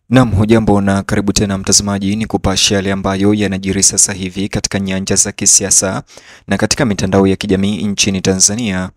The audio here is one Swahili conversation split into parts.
Naam, hujambo na karibu tena mtazamaji, ni kupasha yale ambayo yanajiri sasa hivi katika nyanja za kisiasa na katika mitandao ya kijamii nchini Tanzania.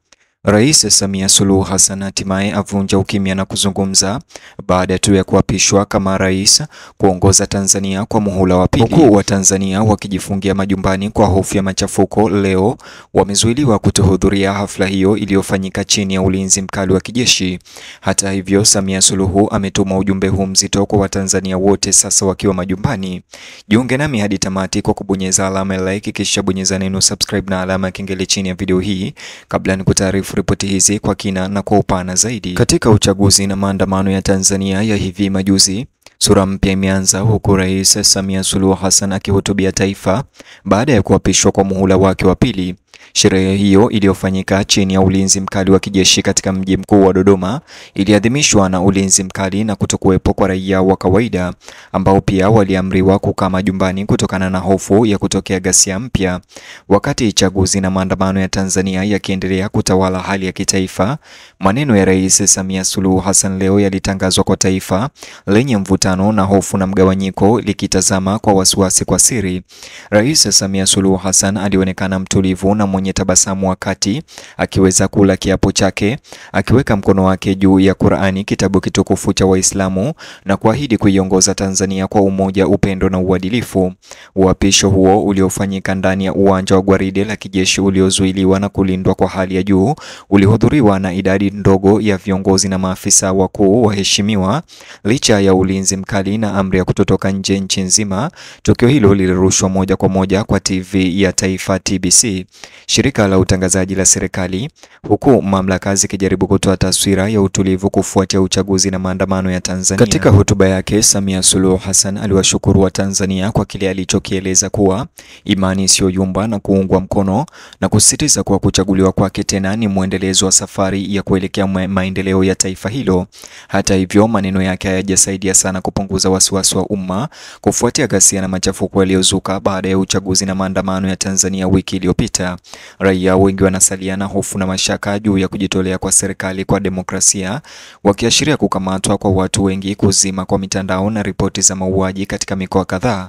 Rais Samia Suluhu Hassan hatimaye avunja ukimya na kuzungumza baada tu ya kuapishwa kama rais kuongoza Tanzania kwa muhula wa pili. Huku wa Tanzania wakijifungia majumbani kwa hofu ya machafuko, leo wamezuiliwa kutohudhuria hafla hiyo iliyofanyika chini ya ulinzi mkali wa kijeshi. Hata hivyo, Samia Suluhu ametuma ujumbe huu mzito kwa Watanzania wote sasa wakiwa majumbani. Jiunge nami hadi tamati kwa kubonyeza alama ya like, kisha bonyeza neno subscribe na alama ya kengele chini ya video hii kabla nikutaarifu ripoti hizi kwa kina na kwa upana zaidi. Katika uchaguzi na maandamano ya Tanzania ya hivi majuzi, sura mpya imeanza huku Rais Samia Suluhu Hassan akihutubia taifa baada ya kuapishwa kwa muhula wake wa pili. Sherehe hiyo iliyofanyika chini ya ulinzi mkali wa kijeshi katika mji mkuu wa Dodoma iliadhimishwa na ulinzi mkali na kutokuwepo kwa raia wa kawaida ambao pia waliamriwa kukaa majumbani kutokana na hofu ya kutokea ghasia mpya. Wakati chaguzi na maandamano ya Tanzania yakiendelea kutawala hali ya kitaifa, maneno ya Rais Samia Suluhu Hassan leo yalitangazwa kwa taifa lenye mvutano na hofu na mgawanyiko likitazama kwa wasiwasi kwa siri. Rais Samia Suluhu Hassan alionekana mtulivu na mwenye tabasamu wakati akiweza kula kiapo chake, akiweka mkono wake juu ya Qur'ani, kitabu kitukufu cha Waislamu, na kuahidi kuiongoza Tanzania kwa umoja, upendo na uadilifu. Uapisho huo uliofanyika ndani ya uwanja wa gwaride la kijeshi uliozuiliwa na kulindwa kwa hali ya juu ulihudhuriwa na idadi ndogo ya viongozi na maafisa wakuu waheshimiwa. Licha ya ulinzi mkali na amri ya kutotoka nje nchi nzima, tukio hilo lilirushwa moja kwa moja kwa TV ya taifa TBC, shirika la utangazaji la serikali, huku mamlaka zikijaribu kutoa taswira ya utulivu kufuatia uchaguzi na maandamano ya Tanzania. Katika hotuba yake, Samia Suluhu Hassan aliwashukuru wa Tanzania kwa kile alichokieleza kuwa imani isiyoyumba na kuungwa mkono, na kusisitiza kuwa kuchaguliwa kwake tena ni mwendelezo wa safari ya kuelekea maendeleo ya taifa hilo. Hata hivyo, maneno yake hayajasaidia sana kupunguza wasiwasi wa umma kufuatia ghasia na machafuko yaliyozuka baada ya uchaguzi na maandamano ya Tanzania wiki iliyopita. Raia wengi wanasalia na hofu na mashaka juu ya kujitolea kwa serikali kwa demokrasia, wakiashiria kukamatwa kwa watu wengi, kuzima kwa mitandao na ripoti za mauaji katika mikoa kadhaa.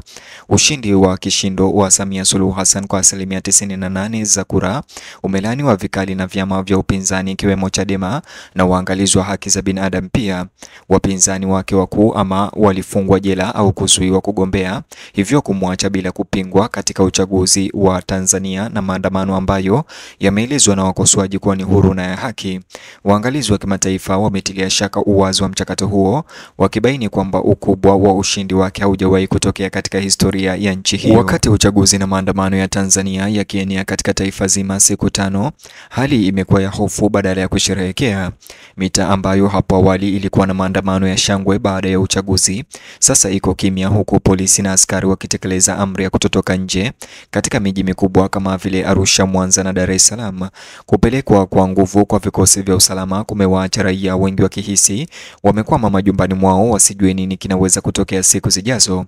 Ushindi wa kishindo wa Samia Suluhu Hassan kwa asilimia 98 za kura umelaaniwa vikali na vyama vya upinzani ikiwemo Chadema na waangalizi wa haki za binadamu. Pia wapinzani wake wakuu ama walifungwa jela au kuzuiwa kugombea, hivyo kumwacha bila kupingwa katika uchaguzi wa Tanzania na maandamano ambayo yameelezwa na wakosoaji kuwa ni huru na ya haki. Waangalizi wa kimataifa wametilia shaka uwazi wa mchakato huo, wakibaini kwamba ukubwa wa ushindi wake haujawahi kutokea katika historia ya nchi hiyo. Wakati uchaguzi na maandamano ya Tanzania yakienea katika taifa zima siku tano, hali imekuwa ya hofu badala ya kusherehekea. Mitaa ambayo hapo awali ilikuwa na maandamano ya shangwe baada ya uchaguzi, sasa iko kimya, huku polisi na askari wakitekeleza amri ya kutotoka nje katika miji mikubwa kama vile Arusha, Mwanza na Dar es Salaam. Kupelekwa kwa nguvu kwa vikosi vya usalama kumewaacha raia wengi wakihisi wamekwama majumbani mwao, wasijue nini kinaweza kutokea siku zijazo.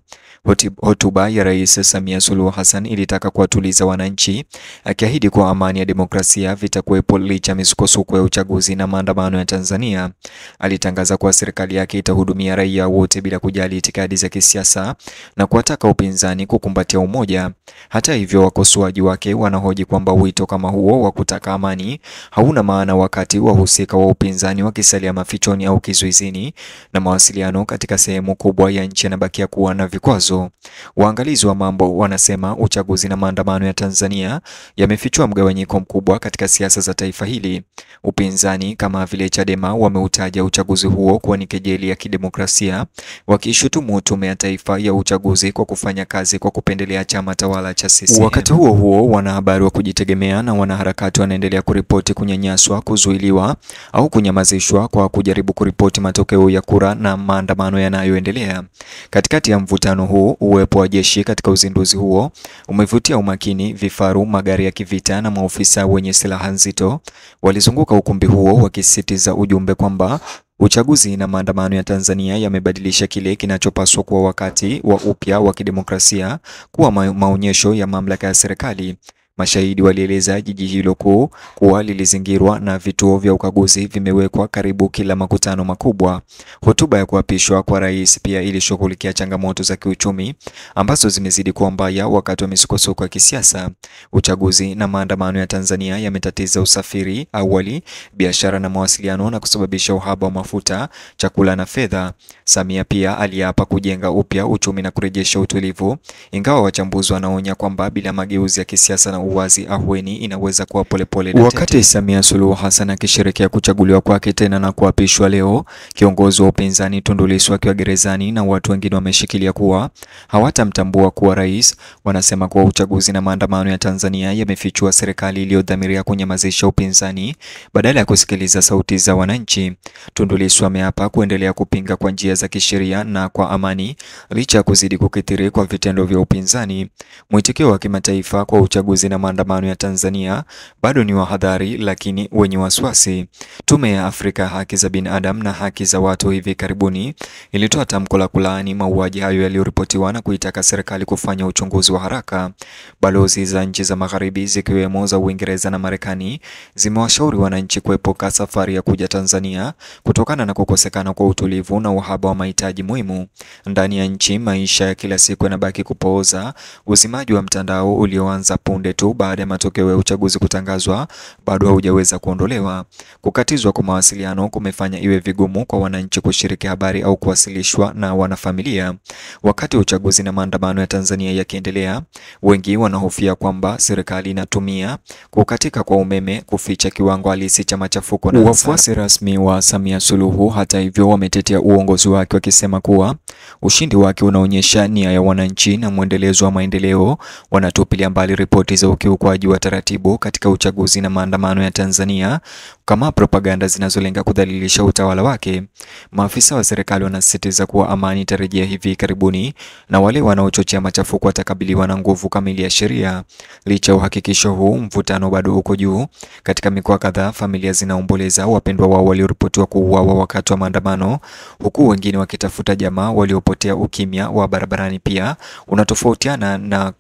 Hotuba ya Rais Samia Suluhu Hassan ilitaka kuwatuliza wananchi, akiahidi kwa amani ya demokrasia vitakuwepo licha misukosuko ya uchaguzi na maandamano ya Tanzania. Alitangaza kuwa serikali yake itahudumia raia wote bila kujali itikadi za kisiasa na kuwataka upinzani kukumbatia umoja. Hata hivyo, wakosoaji wake wanahoji kwamba wito kama huo wa kutaka amani hauna maana wakati wahusika wa upinzani wakisalia mafichoni au kizuizini, na mawasiliano katika sehemu kubwa ya nchi yanabakia kuwa na vikwazo. Waangalizi wa mambo wanasema uchaguzi na maandamano ya Tanzania yamefichua mgawanyiko mkubwa katika siasa za taifa hili. Upinzani kama vile Chadema wameutaja uchaguzi huo kuwa ni kejeli ya kidemokrasia, wakishutumu Tume ya Taifa ya Uchaguzi kwa kufanya kazi kwa kupendelea chama tawala cha CCM. Wakati huo huo, wanahabari wa kujitegemea na wanaharakati wanaendelea kuripoti kunyanyaswa, kuzuiliwa au kunyamazishwa kwa kujaribu kuripoti matokeo ya kura na maandamano yanayoendelea. Katikati ya mvutano huu, uwepo wa jeshi katika uzinduzi huo umevutia umakini. Vifaru, magari ya kivita na maofisa wenye silaha nzito walizunguka ukumbi huo wakisisitiza ujumbe kwamba uchaguzi na maandamano ya Tanzania yamebadilisha kile kinachopaswa kuwa wakati wa upya wa kidemokrasia kuwa maonyesho ya mamlaka ya serikali. Mashahidi walieleza jiji hilo kuu kuwa lilizingirwa na vituo vya ukaguzi vimewekwa karibu kila makutano makubwa. Hotuba ya kuapishwa kwa rais pia ilishughulikia changamoto za kiuchumi ambazo zimezidi kuwa mbaya wakati wa misukosuko ya kisiasa. Uchaguzi na maandamano ya Tanzania yametatiza usafiri awali, biashara na mawasiliano na kusababisha uhaba wa mafuta, chakula na fedha. Samia pia aliapa kujenga upya uchumi na kurejesha utulivu, ingawa wachambuzi wanaonya kwamba bila mageuzi ya kisiasa na uwazi, ahueni inaweza kuwa polepole. Wakati Samia Suluhu Hassan akisherehekea kuchaguliwa kwake tena na kuapishwa leo, kiongozi wa upinzani Tundu Lissu akiwa gerezani na watu wengine wameshikilia kuwa hawatamtambua kuwa rais. Wanasema kuwa uchaguzi na maandamano ya Tanzania yamefichua serikali iliyodhamiria kunyamazisha upinzani badala ya kusikiliza sauti za wananchi. Tundu Lissu ameapa kuendelea kupinga kwa njia za kisheria na kwa amani licha ya kuzidi kukithiri kwa vitendo vya upinzani. Mwitikio wa kimataifa kwa uchaguzi na maandamano ya Tanzania bado ni wa hadhari lakini wenye wasiwasi. Tume ya Afrika haki za binadamu na haki za watu hivi karibuni ilitoa tamko la kulaani mauaji hayo yaliyoripotiwa na kuitaka serikali kufanya uchunguzi wa haraka. Balozi za nchi za magharibi zikiwemo za Uingereza na Marekani zimewashauri wananchi kuepuka safari ya kuja Tanzania kutokana na kukosekana kwa utulivu na uhaba wa mahitaji muhimu. Ndani ya nchi, maisha ya kila siku yanabaki kupooza. Uzimaji wa mtandao ulioanza punde tu baada ya matokeo ya uchaguzi kutangazwa bado haujaweza kuondolewa. Kukatizwa kwa mawasiliano kumefanya iwe vigumu kwa wananchi kushiriki habari au kuwasilishwa na wanafamilia. Wakati uchaguzi na maandamano ya Tanzania yakiendelea, wengi wanahofia kwamba serikali inatumia kukatika kwa umeme kuficha kiwango halisi cha machafuko. Na wafuasi rasmi wa Samia Suluhu hata hivyo wametetea uongozi wake wakisema kuwa ushindi wake unaonyesha nia ya wananchi na mwendelezo wa maendeleo. Wanatupilia mbali ripoti za ukiukwaji wa taratibu katika uchaguzi na maandamano ya Tanzania kama propaganda zinazolenga kudhalilisha utawala wake. Maafisa wa serikali wanasisitiza kuwa amani itarejea hivi karibuni na wale wanaochochea machafuko watakabiliwa na nguvu kamili ya sheria. Licha uhakikisho huu, mvutano bado uko juu. Katika mikoa kadhaa, familia zinaomboleza wapendwa wao walioripotiwa kuuawa wakati wa maandamano, huku wengine wakitafuta jamaa waliopotea. Ukimya wa barabarani pia unatofautiana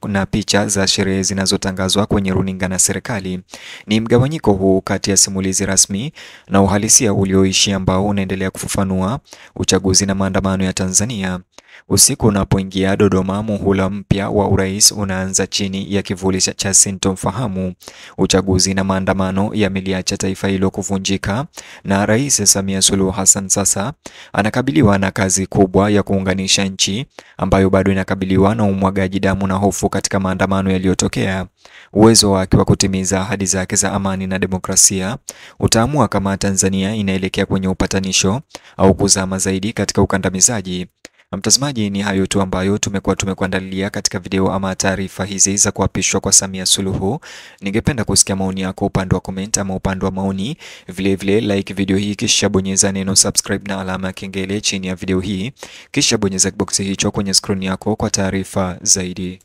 na picha za sherehe zinazotangazwa kwenye runinga na serikali. Ni mgawanyiko huu kati ya simulizi rasmi na uhalisia ulioishi ambao unaendelea kufafanua uchaguzi na maandamano ya Tanzania. Usiku unapoingia Dodoma, muhula mpya wa urais unaanza chini ya kivuli cha sintofahamu. Uchaguzi na maandamano yameliacha taifa hilo kuvunjika, na Rais Samia Suluhu Hassan sasa anakabiliwa na kazi kubwa ya kuunganisha nchi ambayo bado inakabiliwa na umwagaji damu na hofu katika maandamano yaliyotokea. Uwezo wake wa kutimiza ahadi zake za amani na demokrasia utaamua kama Tanzania inaelekea kwenye upatanisho au kuzama zaidi katika ukandamizaji. Mtazamaji, ni hayo tu ambayo tumekuandalia katika video ama taarifa hizi za kuapishwa kwa Samia Suluhu. Ningependa kusikia maoni yako upande wa comment ama upande wa maoni. Vile like video hii, kisha bonyeza neno subscribe na alama ya kengele chini ya video hii, kisha bonyeza box hicho kwenye screen yako kwa taarifa zaidi.